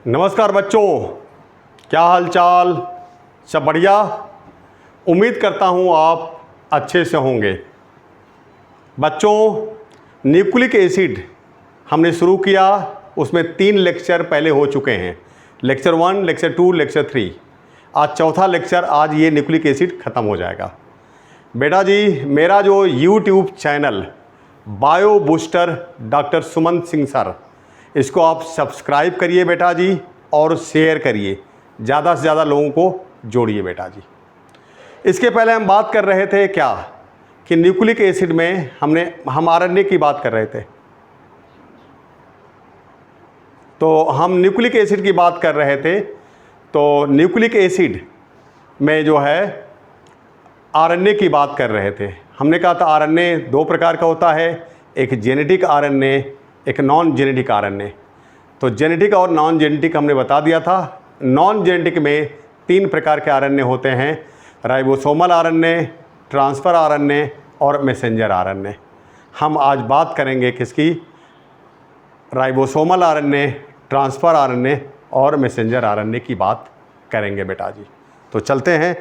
नमस्कार बच्चों, क्या हाल चाल? सब बढ़िया। उम्मीद करता हूँ आप अच्छे से होंगे। बच्चों, न्यूक्लिक एसिड हमने शुरू किया, उसमें 3 लेक्चर पहले हो चुके हैं। Lecture 1, lecture 2, lecture 3। आज चौथा लेक्चर, आज ये न्यूक्लिक एसिड ख़त्म हो जाएगा। बेटा जी, मेरा जो YouTube channel bio booster doctor Suman Singh sir, इसको आप सब्सक्राइब करिए बेटा जी, और शेयर करिए, ज़्यादा से ज़्यादा लोगों को जोड़िए बेटा जी। इसके पहले हम बात कर रहे थे क्या कि न्यूक्लिक एसिड में हम आरएनए की बात कर रहे थे। तो हम न्यूक्लिक एसिड की बात कर रहे थे, तो न्यूक्लिक एसिड में जो है आरएनए की बात कर रहे थे। हमने कहा था आरएनए 2 प्रकार का होता है, एक जेनेटिक आरएनए, एक नॉन जेनेटिक आरएनए। तो जेनेटिक और नॉन जेनेटिक हमने बता दिया था। नॉन जेनेटिक में 3 प्रकार के आरएनए होते हैं, राइबोसोमल आरएनए, ट्रांसफ़र आरएनए और मैसेंजर आरएनए। हम आज बात करेंगे किसकी? राइबोसोमल आरएनए, ट्रांसफ़र आरएनए और मैसेंजर आरएनए की बात करेंगे बेटा जी। तो चलते हैं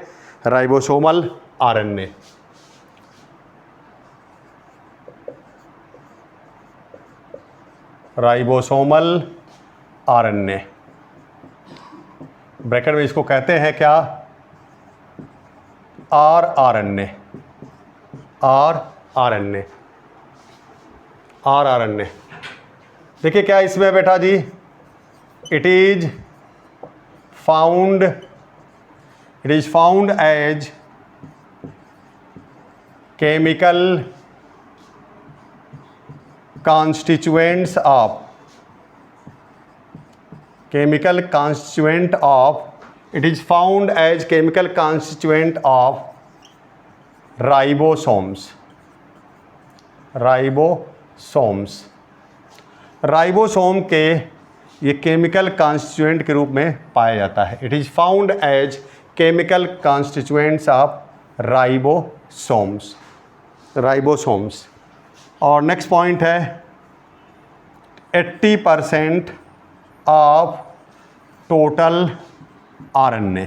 ribosomal RNA. Ribosomal RNA, bracket में इसको कहते हैं क्या? आरएनए। आरएनए देखिए क्या इसमें बेटा जी, it is found as chemical constituents of it is found as chemical constituent of ribosomes। Ribosome के ये केमिकल कॉन्स्टिट्यूएंट के रूप में पाया जाता है। It is found as chemical constituents of ribosomes. और नेक्स्ट पॉइंट है 80% ऑफ टोटल आरएनए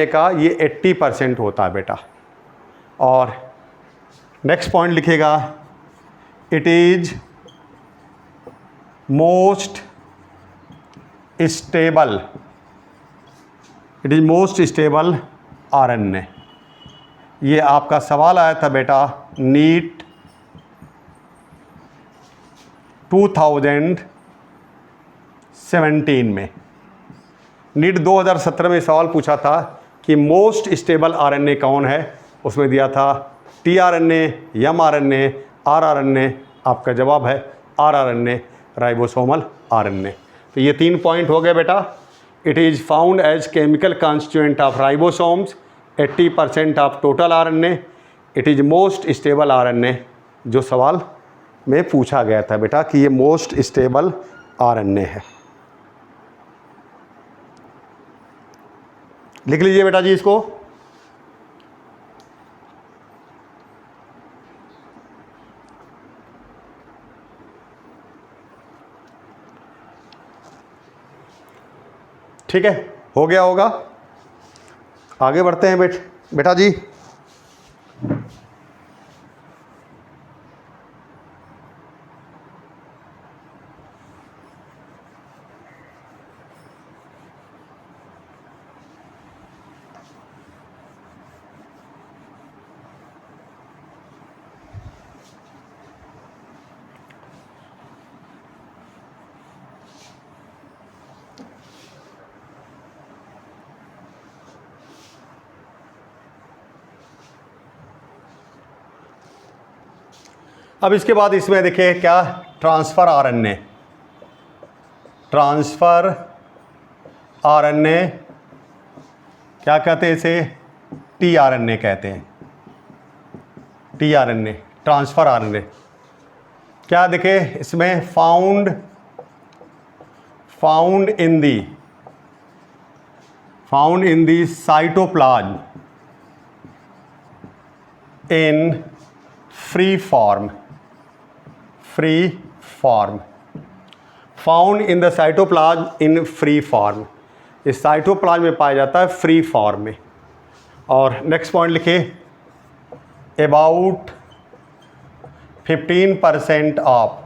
का ये 80% होता है बेटा। और नेक्स्ट पॉइंट लिखिएगा, it is most stable RNA. ये आपका सवाल आया था बेटा नीट 2017 में। नीट 2017 में सवाल पूछा था कि मोस्ट स्टेबल आरएनए कौन है। उसमें दिया था टीआरएनए, एमआरएनए, आरआरएनए। आपका जवाब है आरआरएनए, राइबोसोमल आरएनए। तो ये 3 पॉइंट हो गए बेटा। It is found as chemical constituent of ribosomes, 80% of total RNA, it is most stable RNA, जो सवाल में पूछा गया था बेटा कि ये मोस्ट स्टेबल आरएनए है। लिख लीजिए बेटा जी इसको। ठीक है, हो गया होगा। आगे बढ़ते हैं बेटा जी। अब इसके बाद इसमें देखिए क्या, ट्रांसफ़र आरएनए क्या कहते हैं इसे? टीआरएनए कहते हैं। TRNA, transfer RNA. क्या देखिए इसमें found in the cytoplasm in free form, found in the cytoplasm in free form, इस साइटोप्लाज्म में पाया जाता है फ्री फॉर्म में। और नेक्स्ट पॉइंट लिखिए, about 15% of,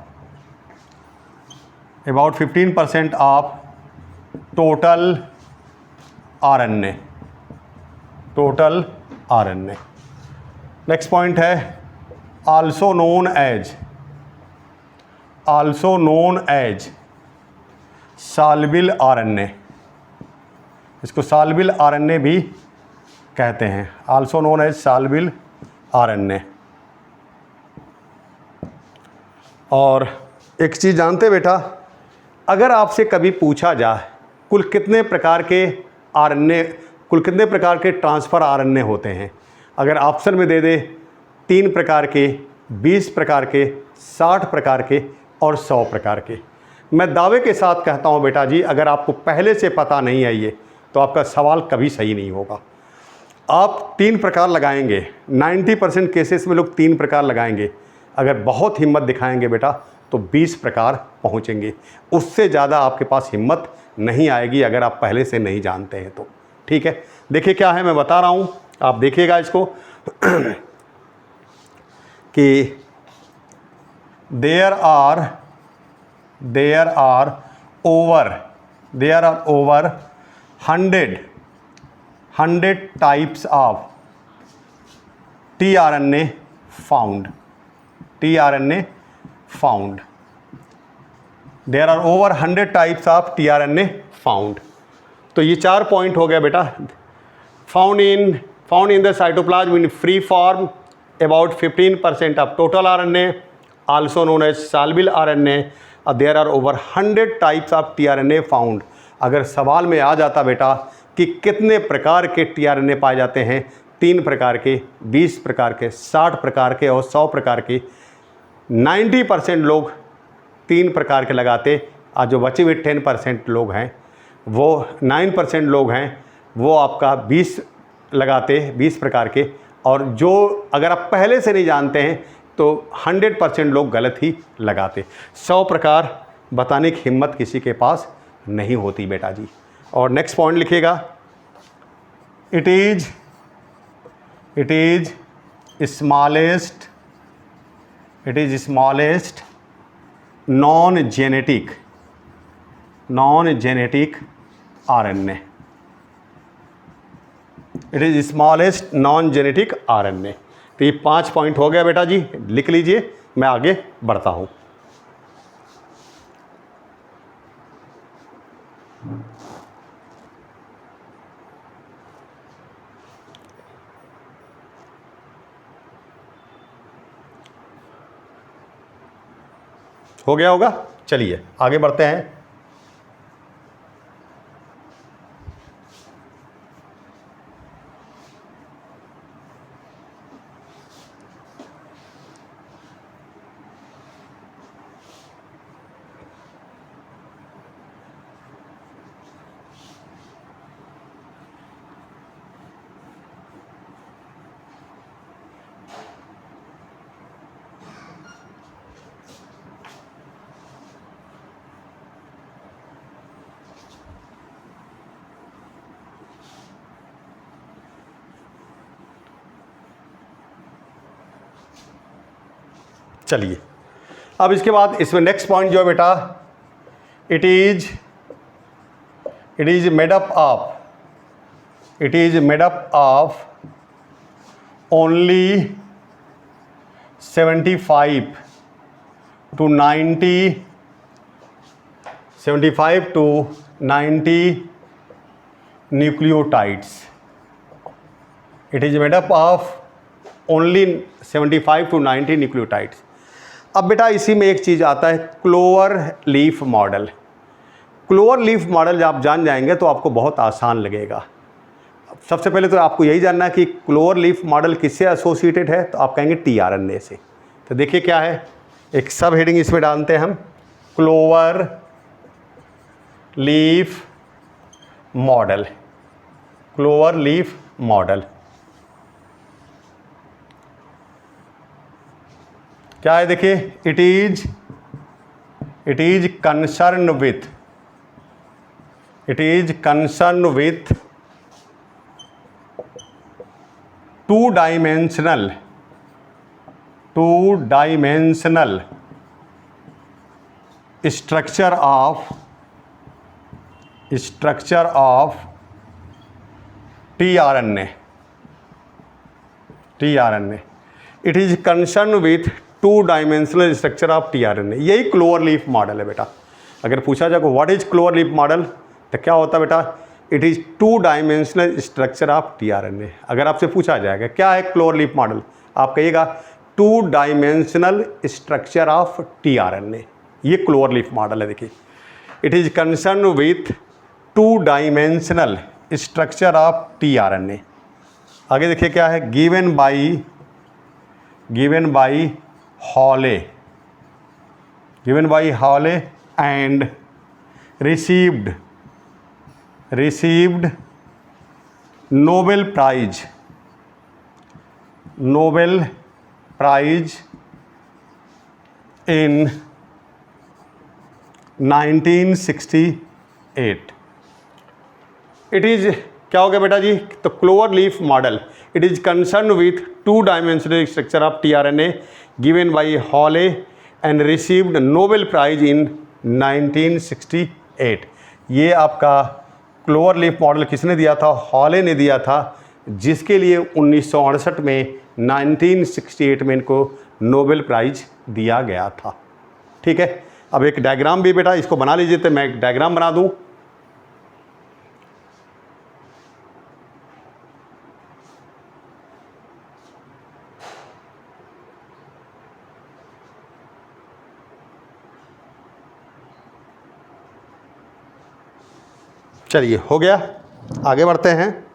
about 15% of total RNA, total RNA. Next point है also known as, also known as soluble RNA, इसको सॉल्युबल आरएनए भी कहते हैं, also known as soluble RNA. और एक चीज़ जानते बेटा, अगर आपसे कभी पूछा जाए कुल कितने प्रकार के आरएनए, कुल कितने प्रकार के ट्रांसफ़र आरएनए होते हैं, अगर ऑप्शन में दे दे 3 प्रकार के, 20 प्रकार के, 60 प्रकार के और 100 प्रकार के, मैं दावे के साथ कहता हूं बेटा जी, अगर आपको पहले से पता नहीं है ये, तो आपका सवाल कभी सही नहीं होगा। आप 3 प्रकार लगाएंगे, 90% केसेस में लोग 3 प्रकार लगाएंगे, अगर बहुत हिम्मत दिखाएंगे बेटा तो 20 प्रकार पहुंचेंगे, उससे ज़्यादा आपके पास हिम्मत नहीं आएगी अगर आप पहले से नहीं जानते हैं तो। ठीक है, देखिए क्या है, मैं बता रहा हूँ, आप देखिएगा इसको कि there are over 100 types of tRNA found, tRNA found, there are over 100 types of tRNA found. तो ये 4 पॉइंट हो गया बेटा, found in the cytoplasm in free form about 15% of total RNA, also known as soluble RNA, there are over 100 types of tRNA found. अगर सवाल में आ जाता बेटा कि कितने प्रकार के tRNA पाए जाते हैं, 3 प्रकार के, 20 प्रकार के, 60 प्रकार के और 100 प्रकार के, 90% लोग 3 प्रकार के लगाते, और जो बचे हुए 10% लोग हैं, वो 9% लोग हैं, वो आपका 20 लगाते, 20 प्रकार के। और जो अगर आप पहले से नहीं जानते हैं तो 100% लोग गलत ही लगाते, 100 प्रकार बताने की हिम्मत किसी के पास नहीं होती बेटा जी। और नेक्स्ट पॉइंट लिखिएगा, it is smallest non genetic RNA, it is smallest non genetic RNA. तो ये 5 पॉइंट हो गया बेटा जी, लिख लीजिए, मैं आगे बढ़ता हूँ। हो गया होगा, चलिए आगे बढ़ते हैं। चलिए अब इसके बाद इसमें नेक्स्ट पॉइंट जो है बेटा, it is made up of only 75 to 90 nucleotides. It is made up of only 75 to 90 nucleotides. अब बेटा इसी में एक चीज़ आता है, clover leaf model. Clover leaf model जब आप जान जाएंगे तो आपको बहुत आसान लगेगा। सबसे पहले तो आपको यही जानना है कि क्लोवर लीफ मॉडल किससे एसोसिएटेड है, तो आप कहेंगे tRNA से। तो देखिए क्या है, एक सब हेडिंग इसमें डालते हैं हम, clover leaf model, clover leaf model क्या है, देखिए, it it is concerned with, it is concerned with two-dimensional structure of tRNA. It is concerned with two-dimensional structure of tRNA. यही क्लोवर लीफ मॉडल है बेटा. अगर पूछा जाए what is clover leaf model तो क्या होता है बेटा? It is to-dimensional structure of tRNA. अगर आपसे पूछा जाएगा क्या है क्लोवर लीफ मॉडल, आप कहिएगा टू-डायमेंशनल स्ट्रक्चर ऑफ tRNA. ये क्लोवर लीफ मॉडल है. देखिए, it is concern with two dimensional structure of tRNA. आगे देखिए क्या है, given by Holley and received Nobel prize in 1968. It is क्या हो गया बेटा जी? तो clover leaf model, it is concern with two dimensional structure of tRNA given by Holley and received Nobel prize in 1968. ये आपका क्लोवर लीफ मॉडल किसने दिया था? हॉले ने दिया था, जिसके लिए 1968 में 1968 में इनको नोबेल प्राइज दिया गया था. ठीक है. अब एक डायग्राम भी बेटा इसको बना लीजिए, तो मैं एक डायग्राम बना दूं. चलिए, हो गया. आगे बढ़ते हैं.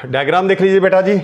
डायग्राम देख लीजिए बेटा जी.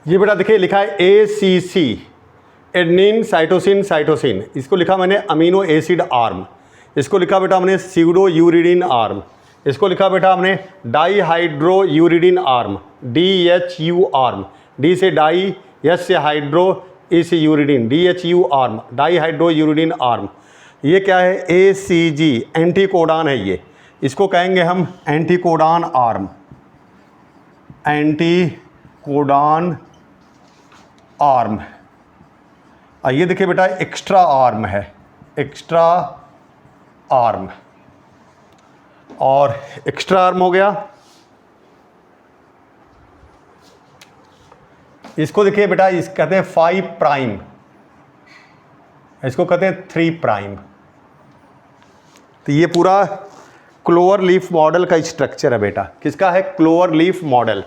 ये बेटा देखिए लिखा है ACC, एडनिन साइटोसिन साइटोसिन, इसको लिखा मैंने अमीनो एसिड आर्म, इसको लिखा बेटा हमने स्यूडो यूरिडिन आर्म, इसको लिखा बेटा हमने di hydro uridine arm, DHU arm, D से डाई, एस से हाइड्रो, ई से uridine, DHU arm, di hydro uridine arm. ये क्या है? ACG, एंटीकोडान है ये, इसको कहेंगे हम एंटीकोडान आर्म, एंटीकोडान आर्म। ये देखिए बेटा एक्स्ट्रा आर्म है, एक्स्ट्रा आर्म, और एक्स्ट्रा आर्म हो गया। इसको देखिए बेटा, इस कहते हैं 5 प्राइम, इसको कहते हैं 3 प्राइम। तो ये पूरा क्लोवर लीफ मॉडल का स्ट्रक्चर है बेटा। किसका है? Clover leaf model.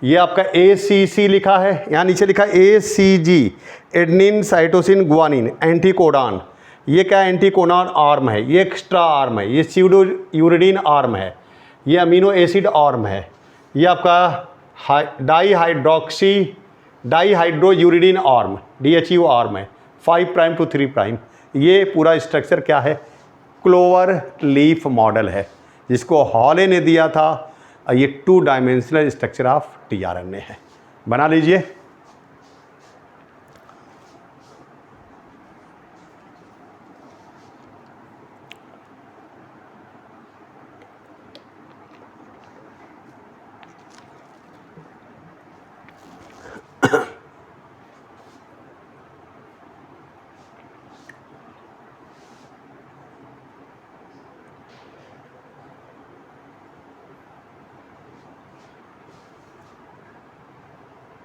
ये आपका ACC लिखा है, यहाँ नीचे लिखा है ACG, एडनिन साइटोसिन गुआनिन, एंटीकोडान। ये क्या है? एंटीकोडान आर्म है, ये एक्स्ट्रा आर्म है, ये स्यूडो यूरिडिन आर्म है, ये अमीनो एसिड आर्म है, ये आपका di hydro uridine arm, DHU arm है, 5 प्राइम टू 3 प्राइम। ये पूरा स्ट्रक्चर क्या है? क्लोवर लीफ मॉडल है, जिसको हॉले ने दिया था। ये 2 डायमेंशनल स्ट्रक्चर ऑफ tRNA है। बना लीजिए।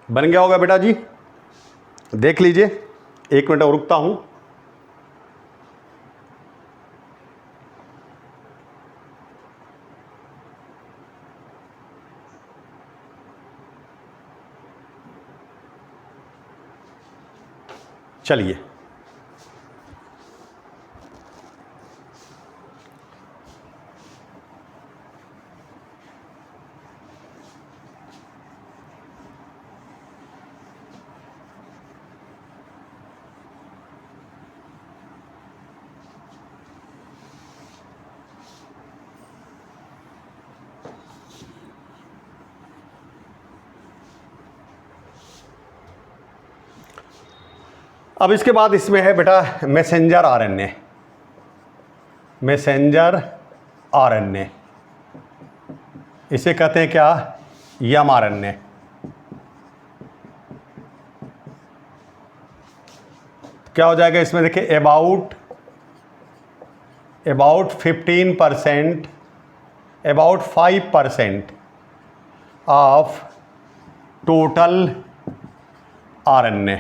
बन गया होगा बेटा जी, देख लीजिए। 1 मिनट और रुकता हूं। चलिए, अब इसके बाद इसमें है बेटा मैसेंजर RNA, मैसेंजर RNA, इसे कहते हैं क्या? mRNA। क्या हो जाएगा इसमें? देखिए about 15%, about 5% of total RNA।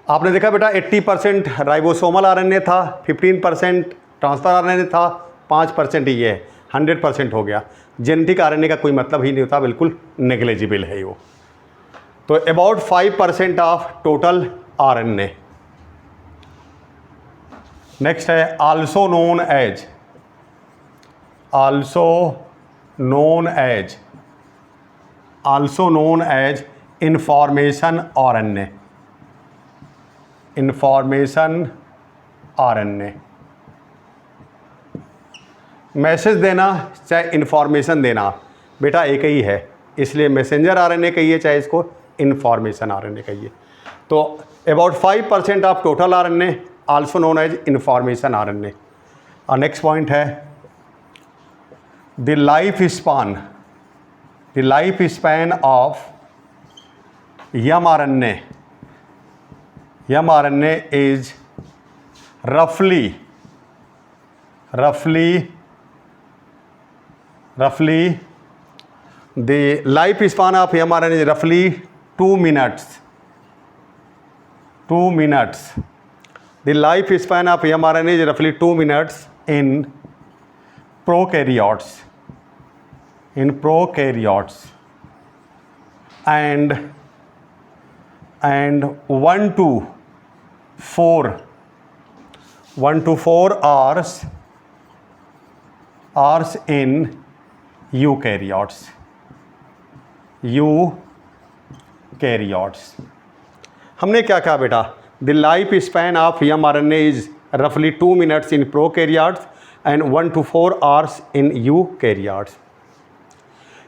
आपने देखा बेटा 80% राइबोसोमल RNA था, 15% ट्रांसफर RNA था, 5% ये है, 100% हो गया। जेनेटिक RNA का कोई मतलब ही नहीं होता, बिल्कुल नेग्लिजिबल है वो। तो about 5% of total RNA। Next है also known as information RNA, information RNA। Message देना चाहे इंफॉर्मेशन देना बेटा एक ही है, इसलिए मैसेंजर RNA कहिए चाहे इसको इंफॉर्मेशन RNA कहिए। तो about 5% of total RNA, also known as information RNA। और नेक्स्ट पॉइंट है the life span of mRNA is roughly the life span of mRNA is roughly 2 minutes. The life span of mRNA is roughly 2 minutes in prokaryotes, and 1 to 4 hours in eukaryotes. Eukaryotes. हमने क्या कहा बेटा, the life span of mRNA is रफली 2 minutes in prokaryotes and 1 to 4 hours in eukaryotes.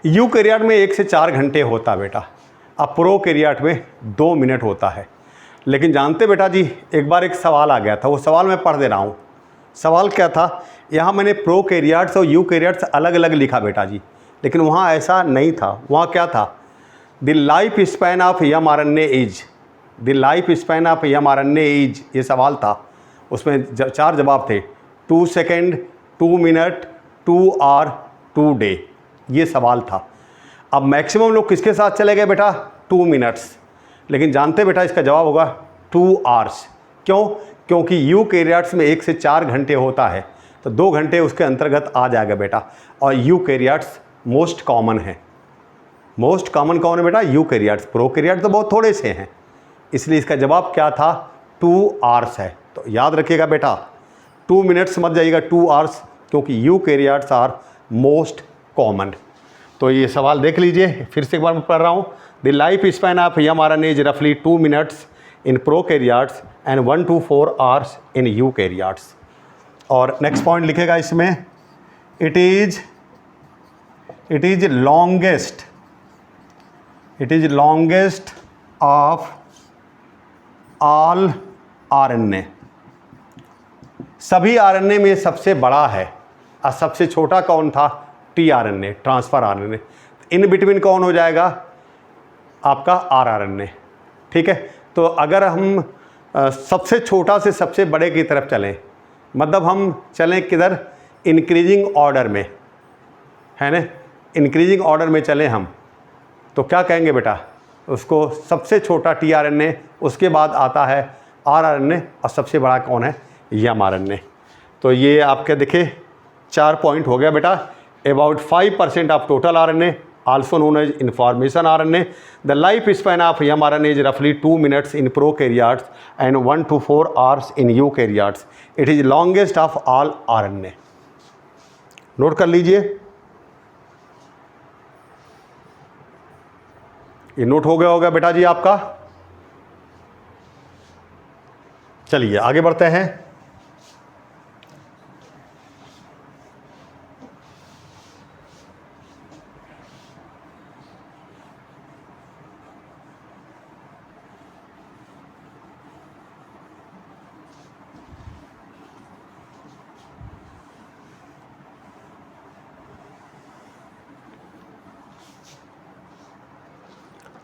Eukaryote में 1 से 4 घंटे होता बेटा, अब प्रोकैरियोट में 2 मिनट होता है। लेकिन जानते बेटा जी, एक बार एक सवाल आ गया था, वो सवाल मैं पढ़ दे रहा हूँ। सवाल क्या था, यहाँ मैंने प्रोकैरियोट्स और यूकैरियोट्स अलग अलग लिखा बेटा जी, लेकिन वहाँ ऐसा नहीं था। वहाँ क्या था, the life span of mRNA is, the life span of mRNA is, ये सवाल था। उसमें 4 जवाब थे, 2 सेकेंड, 2 मिनट, 2 आवर, 2 डे, ये सवाल था। अब मैक्सिमम लोग किसके साथ चले गए बेटा, 2 मिनट्स। लेकिन जानते बेटा इसका जवाब होगा 2 आवर्स। क्यों, क्योंकि यूकैरियोट्स में 1 से 4 घंटे होता है, तो 2 घंटे उसके अंतर्गत आ जाएगा बेटा। और यूकैरियोट्स मोस्ट कॉमन है। मोस्ट कॉमन कौन है बेटा, यूकैरियोट्स। प्रोकैरियोट्स तो बहुत थोड़े से हैं, इसलिए इसका जवाब क्या था, 2 आवर्स है। तो याद रखिएगा बेटा, 2 मिनट्स मत जाइएगा, 2 आवर्स, क्योंकि यूकैरियोट्स आर मोस्ट कॉमन। तो ये सवाल देख लीजिए, फिर से एक बार मैं पढ़ रहा हूँ। The life span of mRNA is रफली 2 minutes in prokaryotes and 1 to 4 hours in eukaryotes. और नेक्स्ट पॉइंट लिखेगा इसमें, it is longest of all RNA। सभी RNA में सबसे बड़ा है, और सबसे छोटा कौन था, tRNA, transfer RNA। In between कौन हो जाएगा, आपका rRNA। ठीक है, तो अगर हम सबसे छोटा से सबसे बड़े की तरफ चलें, मतलब हम चलें किधर, इंक्रीजिंग ऑर्डर में, है ना, इंक्रीजिंग ऑर्डर में चलें हम, तो क्या कहेंगे बेटा, उसको सबसे छोटा tRNA, उसके बाद आता है rRNA, और सबसे बड़ा कौन है, mRNA। तो ये आपके देखिए 4 पॉइंट हो गया बेटा। About 5% of total RNA, also known as information RNA. The life span of mRNA is roughly 2 minutes in prokaryotes and 1 to 4 hours in eukaryotes. It is longest of all RNA. Note कर लीजिए, ये note हो गया होगा बेटा जी आपका। चलिए आगे बढ़ते हैं।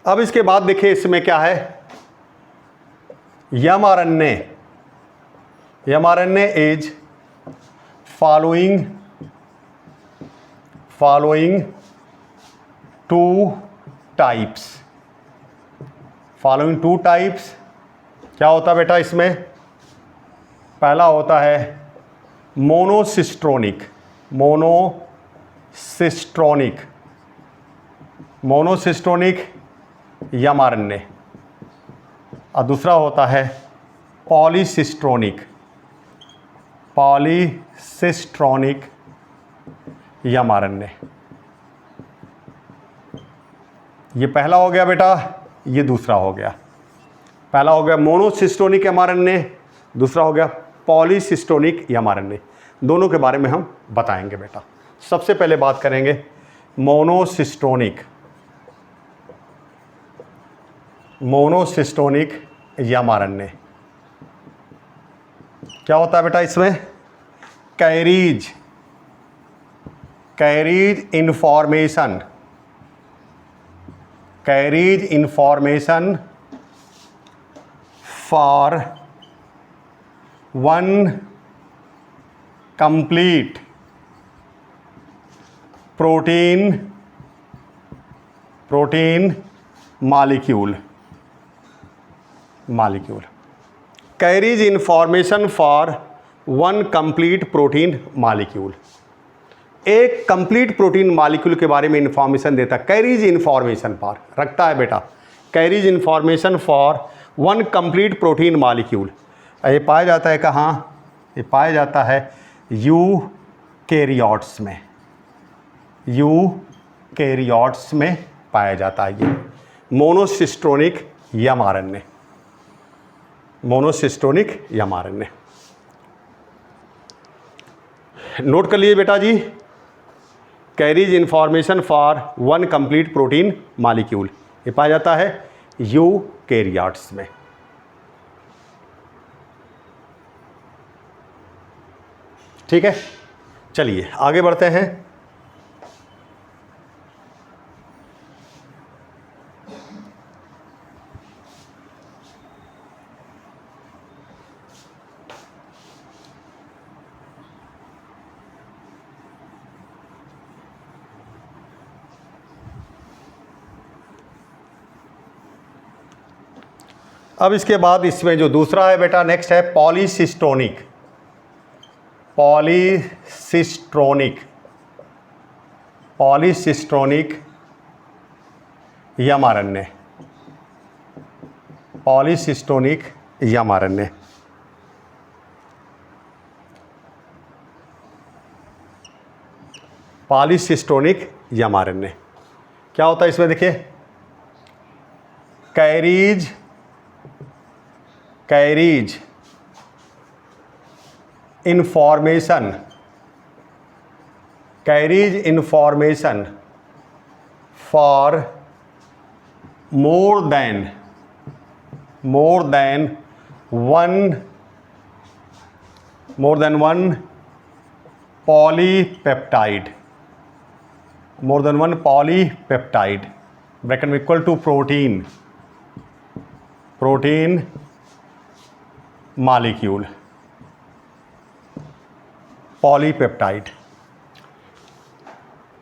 अब इसके बाद देखिए इसमें क्या है, mRNA is following 2 types. Following 2 types क्या होता है बेटा इसमें, पहला होता है मोनोसिस्ट्रोनिक mRNA, और दूसरा होता है पॉलीसिस्ट्रोनिक mRNA। ये पहला हो गया बेटा, ये दूसरा हो गया। पहला हो गया मोनोसिस्टोनिक mRNA, दूसरा हो गया पॉलीसिस्टोनिक mRNA। दोनों के बारे में हम बताएंगे बेटा। सबसे पहले बात करेंगे मोनोसिस्टोनिक mRNA। क्या होता है बेटा इसमें, carries information for 1 complete protein molecule. Carries information for 1 complete protein molecule. एक कंप्लीट प्रोटीन मॉलिक्यूल के बारे में इंफॉर्मेशन देता, कैरीज इंफॉर्मेशन फॉर रखता है बेटा, carries information for 1 complete protein molecule. ये पाया जाता है कहाँ, ये पाया जाता है यूकैरियोट्स में पाया जाता है ये monocistronic mRNA, monocistronic mRNA। Note कर लिए बेटा जी, carries information for one complete protein molecule, ये पाया जाता है यूकैरियोट्स में। ठीक है, चलिए आगे बढ़ते हैं। अब इसके बाद इसमें जो दूसरा है बेटा, नेक्स्ट है पॉलीसिस्टोनिक, पॉलीसिस्टोनिक, पॉलीसिस्टोनिक mRNA, पॉलीसिस्टोनिक mRNA। पॉलीसिस्टोनिक mRNA क्या होता है इसमें देखिए, carries information, carries information for more than one polypeptide, more than one polypeptide, bracket में equal to protein molecule, polypeptide.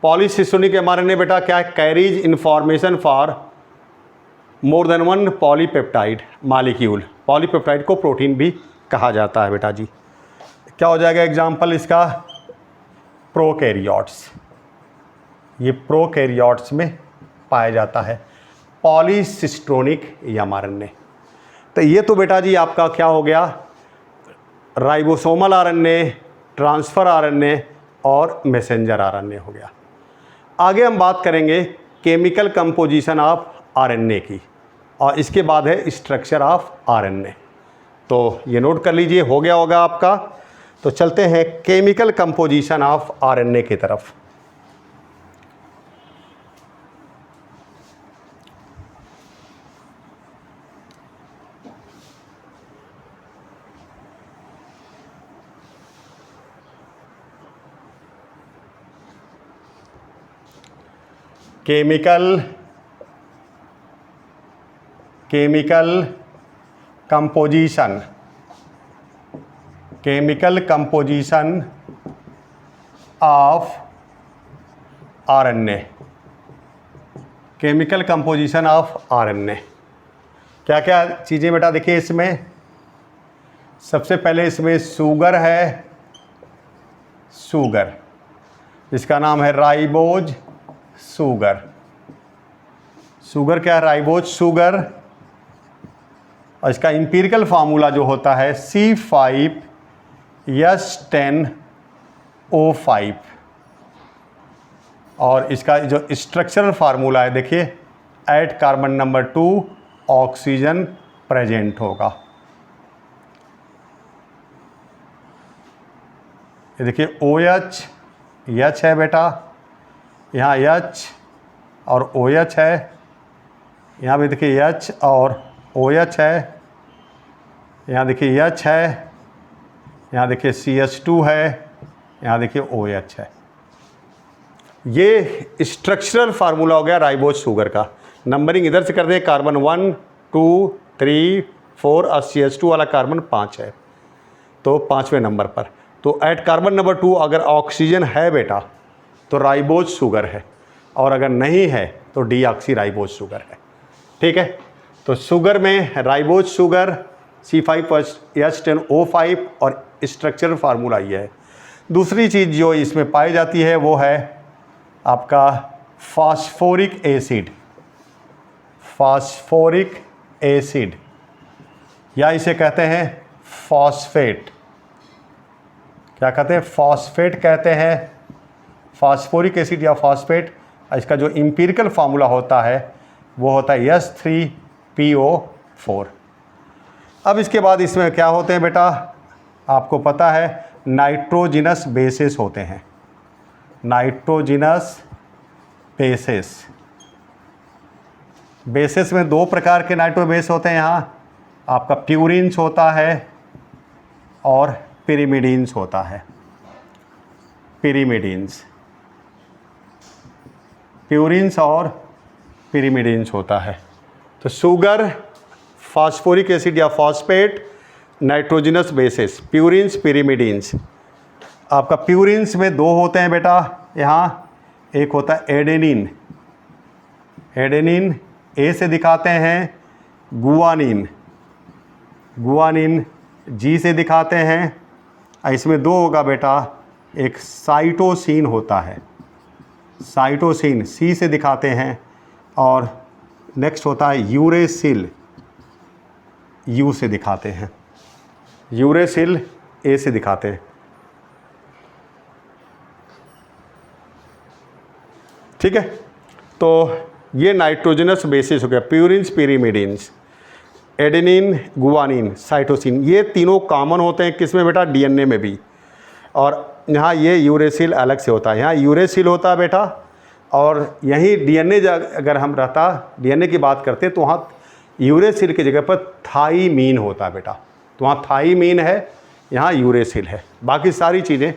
Polycistronic mRNA बेटा क्या है, carries information for more than one polypeptide molecule, polypeptide को प्रोटीन भी कहा जाता है बेटा जी। क्या हो जाएगा एग्जाम्पल इसका, प्रोकैरियोट्स, ये प्रोकैरियोट्स में पाया जाता है पॉलीसिस्टोनिक mRNA। तो ये तो बेटा जी आपका क्या हो गया, राइबोसोमल RNA, ट्रांसफ़र RNA और मैसेंजर RNA हो गया। आगे हम बात करेंगे केमिकल कंपोजिशन ऑफ RNA की, और इसके बाद है स्ट्रक्चर ऑफ RNA। तो ये नोट कर लीजिए, हो गया होगा आपका। तो चलते हैं केमिकल कंपोजिशन ऑफ RNA की तरफ। Chemical composition of RNA, chemical composition of RNA। क्या क्या चीज़ें बेटा देखिए इसमें, सबसे पहले इसमें शुगर है, शुगर, इसका नाम है राइबोज शुगर। शुगर क्या है, राइबोज शुगर, और इसका इंपीरिकल फार्मूला जो होता है C5H10O5, और इसका जो स्ट्रक्चरल फार्मूला है देखिए, at carbon number 2 oxygen present होगा। ये देखिए OH, H है बेटा, यहाँ H और OH है, यहाँ भी देखिए H और OH है, यहाँ देखिए H है, यहाँ देखिए CH2 है, यहाँ देखिए OH है। ये स्ट्रक्चरल फार्मूला हो गया राइबोज शुगर का। नंबरिंग इधर से कर दें, कार्बन 1 2 3 4 और CH2 वाला कार्बन 5 है, तो 5वें नंबर पर। तो एट कार्बन नंबर 2 अगर ऑक्सीजन है बेटा तो राइबोज शुगर है, और अगर नहीं है तो डीऑक्सी राइबोज शुगर है। ठीक है, तो शुगर में राइबोज शुगर C5H10O5 और स्ट्रक्चरल फार्मूला ये है। दूसरी चीज़ जो इसमें पाई जाती है वो है आपका फास्फोरिक एसिड, फास्फोरिक एसिड, या इसे कहते हैं फॉस्फेट। क्या कहते हैं, फॉस्फेट कहते हैं, फास्फोरिक एसिड या फॉस्फेट। इसका जो एम्पिरिकल फार्मूला होता है वो होता है H3PO4। अब इसके बाद इसमें क्या होते हैं बेटा, आपको पता है नाइट्रोजिनस बेसेस होते हैं। नाइट्रोजिनस बेसेस में दो प्रकार के नाइट्रो बेस होते हैं। यहाँ आपका प्यूरिन्स होता है और पिरिमिडीन्स होता है। प्यूरिन्स और पिरिमिडीन्स होता है। तो शुगर, फास्फोरिक एसिड या फॉस्फेट, नाइट्रोजिनस बेसिस, प्यूरिन्स, पिरिमिडीन्स। आपका प्यूरिन्स में दो होते हैं बेटा यहाँ, एक होता है एडेनिन, ए से दिखाते हैं, गुआनिन जी से दिखाते हैं। इसमें दो होगा बेटा, एक साइटोसिन होता है, साइटोसिन सी से दिखाते हैं, और नेक्स्ट होता है यूरेसिल, यू से दिखाते हैं, यूरेसिल ए से दिखाते हैं। ठीक है, तो ये नाइट्रोजनस बेसिस हो गया, प्यूरिन्स, पिरिमिडीन्स, एडेनिन, गुआनिन, साइटोसिन। ये तीनों कॉमन होते हैं किसमें बेटा, डीएनए में भी। और यहाँ ये यूरेसिल अलग से होता है, यहाँ यूरेसिल होता है बेटा, और यहीं डीएनए अगर हम रहता, डीएनए की बात करते तो वहाँ यूरेसिल की जगह पर थाइमीन होता है बेटा। तो वहाँ थाइमीन है, यहाँ यूरेसिल है, बाकी सारी चीज़ें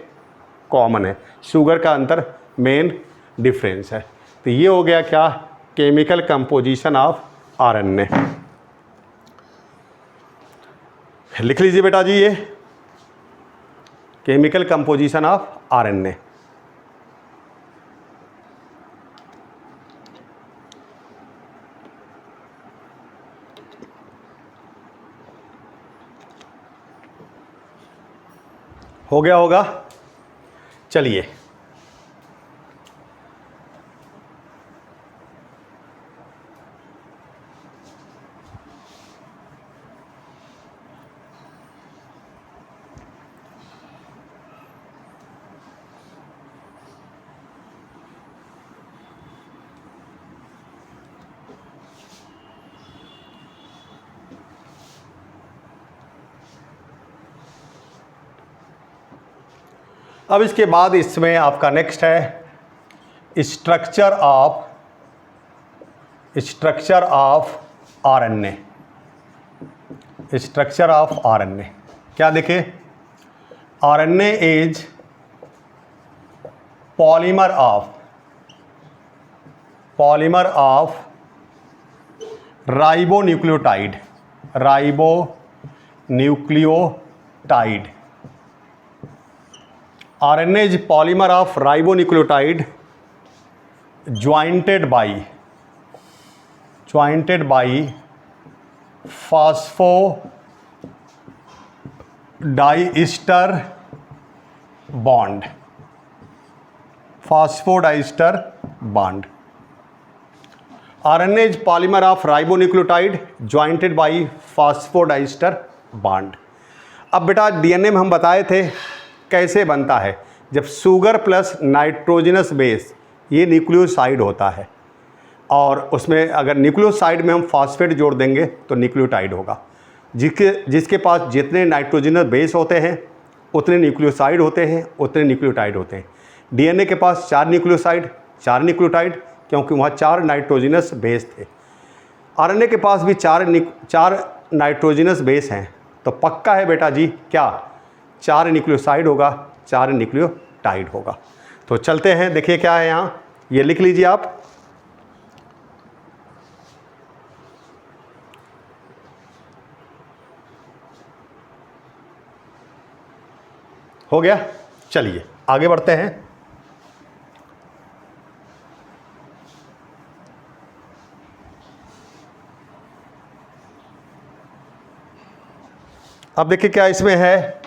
कॉमन है। शुगर का अंतर मेन डिफरेंस है। तो ये हो गया क्या, केमिकल कंपोजिशन ऑफ आरएनए। लिख लीजिए बेटा जी, ये केमिकल कंपोजिशन ऑफ आरएनए। हो गया होगा, चलिए अब इसके बाद इसमें आपका नेक्स्ट है structure of RNA. Structure of RNA क्या देखें, RNA is polymer of ribonucleotide. RNA is polymer of ribonucleotide jointed by phosphodiester bond. RNA is polymer of ribonucleotide jointed by phosphodiester bond. अब बेटा डीएनए में हम बताए थे कैसे बनता है, जब शुगर प्लस नाइट्रोजनस बेस ये न्यूक्लियोसाइड होता है, और उसमें अगर न्यूक्लियोसाइड में हम फॉस्फेट जोड़ देंगे तो न्यूक्लियोटाइड होगा। जिसके पास जितने नाइट्रोजनस बेस होते हैं उतने न्यूक्लियोसाइड होते हैं, उतने न्यूक्लियोटाइड होते हैं। डीएनए के पास 4 न्यूक्लियोटाइड, क्योंकि वहाँ 4 नाइट्रोजनस बेस थे। आरएनए के पास भी 4 नाइट्रोजनस बेस हैं, तो पक्का है बेटा जी क्या, 4 न्यूक्लियोसाइड होगा, 4 न्यूक्लियोटाइड होगा। तो चलते हैं, देखिए क्या है यहाँ, ये लिख लीजिए आप। हो गया, चलिए आगे बढ़ते हैं। अब देखिए क्या इसमें है,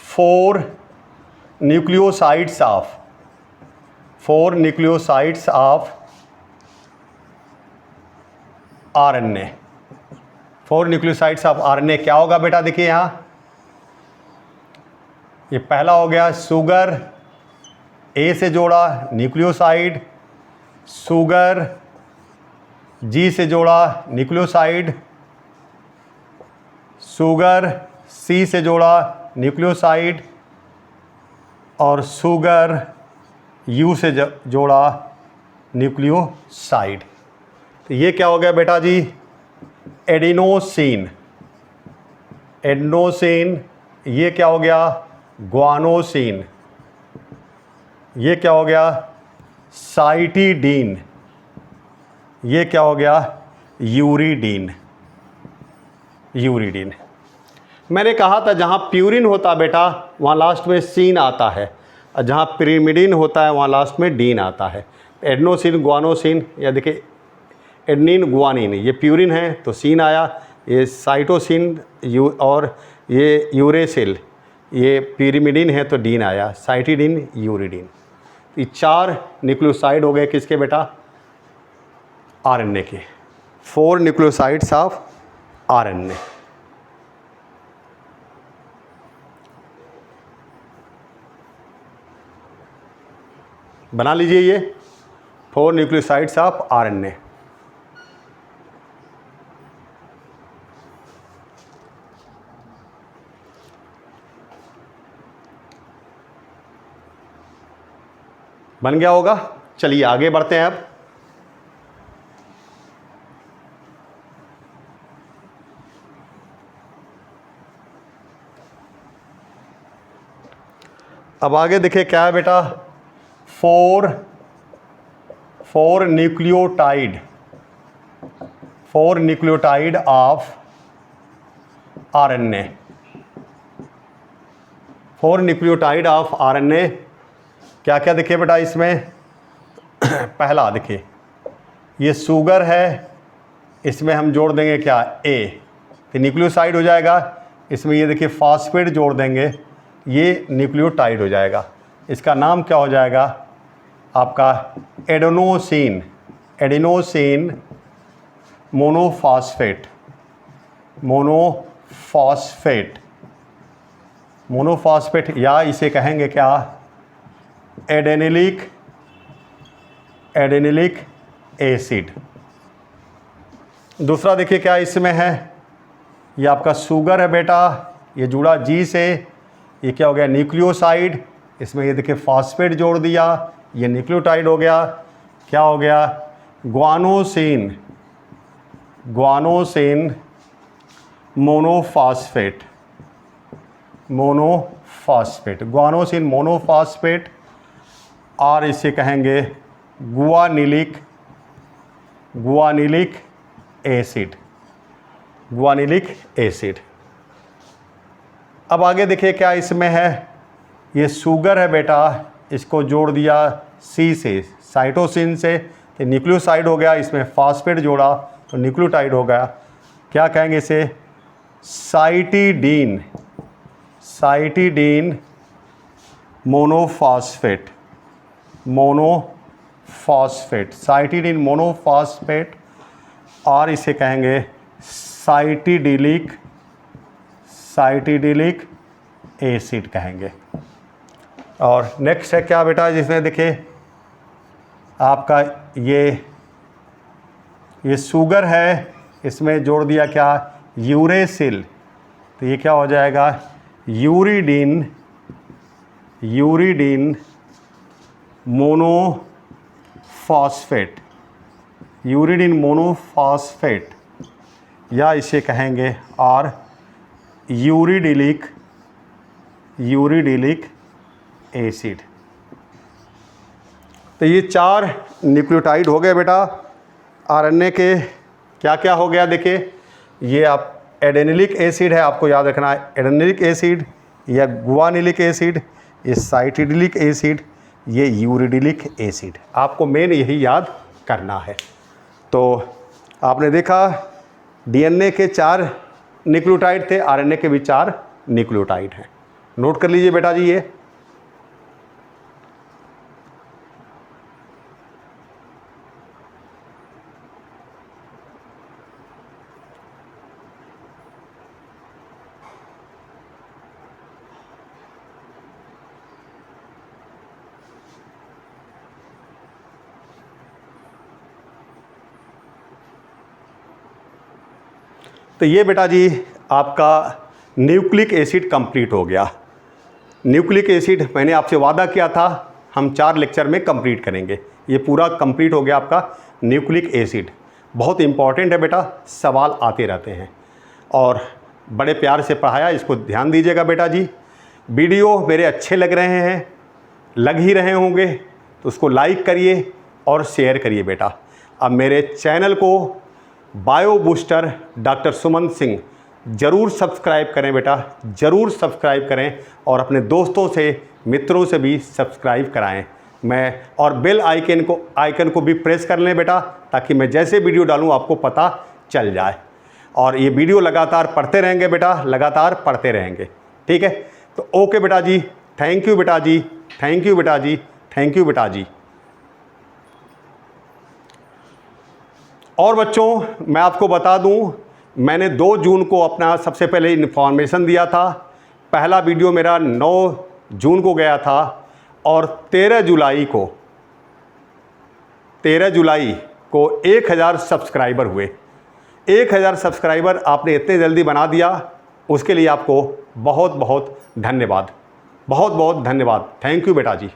4 nucleosides of RNA. 4 nucleosides of RNA क्या होगा बेटा, देखिए यहाँ ये पहला हो गया शुगर, ए से जोड़ा न्यूक्लियोसाइड, शुगर, जी से जोड़ा न्यूक्लियोसाइड, शुगर, सी से जोड़ा न्यूक्लियोसाइड, और शुगर, यू से जोड़ा न्यूक्लियोसाइड। तो ये क्या हो गया बेटा जी? एडिनोसिन। एडिनोसिन। ये क्या हो गया? ग्वानोसिन। ये क्या हो गया? साइटिडीन। ये क्या हो गया? यूरिडीन। यूरिडीन। मैंने कहा था जहाँ प्यूरिन होता बेटा वहाँ लास्ट में सीन आता है, और जहाँ पिरिमिडिन होता है वहाँ लास्ट में डीन आता है। एडनोसिन, ग्वानोसिन, या देखिए एडनिन, गुआनिन, ये प्यूरिन है तो सीन आया, ये साइटोसिन और ये यूरेसिल, ये पिरिमिडिन है तो डीन आया, साइटिडीन, यूरिडीन। ये 4 न्यूक्लियोसाइड हो गए किसके बेटा? आरएनए के। 4 न्यूक्लियोसाइड्स ऑफ आरएनए। बना लीजिए ये 4 न्यूक्लियोसाइड्स ऑफ आरएनए। बन गया होगा। चलिए आगे बढ़ते हैं। अब आगे देखिए क्या है बेटा? 4 nucleotide, 4 nucleotide of RNA. 4 nucleotide of RNA. क्या क्या देखिए बेटा इसमें? पहला देखिए, ये शुगर है, इसमें हम जोड़ देंगे क्या? ए, तो न्यूक्लियोसाइड हो जाएगा। इसमें ये देखिए फॉस्फेट जोड़ देंगे, ये न्यूक्लियोटाइड हो जाएगा। इसका नाम क्या हो जाएगा आपका? Adenosine. Adenosine monophosphate. Monophosphate. Monophosphate, या इसे कहेंगे क्या? Adenylic acid. दूसरा देखिए क्या इसमें है? ये आपका शुगर है बेटा, ये जुड़ा जी से, ये क्या हो गया? न्यूक्लियोसाइड। इसमें ये देखिए फॉस्फेट जोड़ दिया, ये न्यूक्लियोटाइड हो गया। क्या हो गया? Guanosine. Guanosine monophosphate. Monophosphate, guanosine monophosphate, और इसे कहेंगे गुआनिलिक एसिड। गुआनिलिक एसिड। अब आगे देखिए क्या इसमें है? ये शुगर है बेटा, इसको जोड़ दिया सी से, साइटोसिन से, तो न्यूक्लियोसाइड हो गया। इसमें फॉस्फेट जोड़ा तो न्यूक्लियोटाइड हो गया। क्या कहेंगे इसे? Cytidine. Cytidine monophosphate. Monophosphate, cytidine monophosphate, और इसे कहेंगे साइटिडिलिक एसिड कहेंगे। और नेक्स्ट है क्या बेटा? जिसमें देखिए आपका ये शुगर है, इसमें जोड़ दिया क्या? यूरेसिल, तो ये क्या हो जाएगा? Uridine monophosphate. यूरिडीन मोनोफॉस्फेट, या इसे कहेंगे और यूरिडिलिक एसिड। तो ये 4 न्यूक्लियोटाइड हो गए बेटा आरएनए के। क्या क्या हो गया देखिए? ये आप एडेनिलिक एसिड है, आपको याद रखना है एडेनिलिक एसिड, या गुआनिलिक एसिड, ये साइटिडिलिक एसिड, ये यूरिडिलिक एसिड। आपको मेन यही याद करना है। तो आपने देखा डीएनए के 4 न्यूक्लियोटाइड थे, आरएनए के भी 4 न्यूक्लियोटाइड हैं। नोट कर लीजिए बेटा जी ये। तो ये बेटा जी आपका न्यूक्लिक एसिड कंप्लीट हो गया। न्यूक्लिक एसिड मैंने आपसे वादा किया था हम 4 लेक्चर में कंप्लीट करेंगे, ये पूरा कंप्लीट हो गया आपका न्यूक्लिक एसिड। बहुत इंपॉर्टेंट है बेटा, सवाल आते रहते हैं और बड़े प्यार से पढ़ाया, इसको ध्यान दीजिएगा बेटा जी। वीडियो मेरे अच्छे लग रहे हैं, लग ही रहे होंगे, तो उसको लाइक करिए और शेयर करिए बेटा। अब मेरे चैनल को bio booster doctor Suman Singh ज़रूर सब्सक्राइब करें बेटा, ज़रूर सब्सक्राइब करें और अपने दोस्तों से मित्रों से भी सब्सक्राइब कराएं। मैं और बेल आइकन को भी प्रेस कर लें बेटा, ताकि मैं जैसे वीडियो डालूं आपको पता चल जाए। और ये वीडियो लगातार पढ़ते रहेंगे बेटा, लगातार पढ़ते रहेंगे, ठीक है। तो ओके बेटा जी, थैंक यू बेटा जी, थैंक यू बेटा जी, थैंक यू बेटा जी। और बच्चों मैं आपको बता दूं, मैंने 2 जून को अपना सबसे पहले इन्फॉर्मेशन दिया था। पहला वीडियो मेरा 9 जून को गया था और 13 जुलाई को 1000 सब्सक्राइबर हुए। 1000 सब्सक्राइबर आपने इतने जल्दी बना दिया, उसके लिए आपको बहुत बहुत धन्यवाद, बहुत बहुत धन्यवाद। थैंक यू बेटा जी।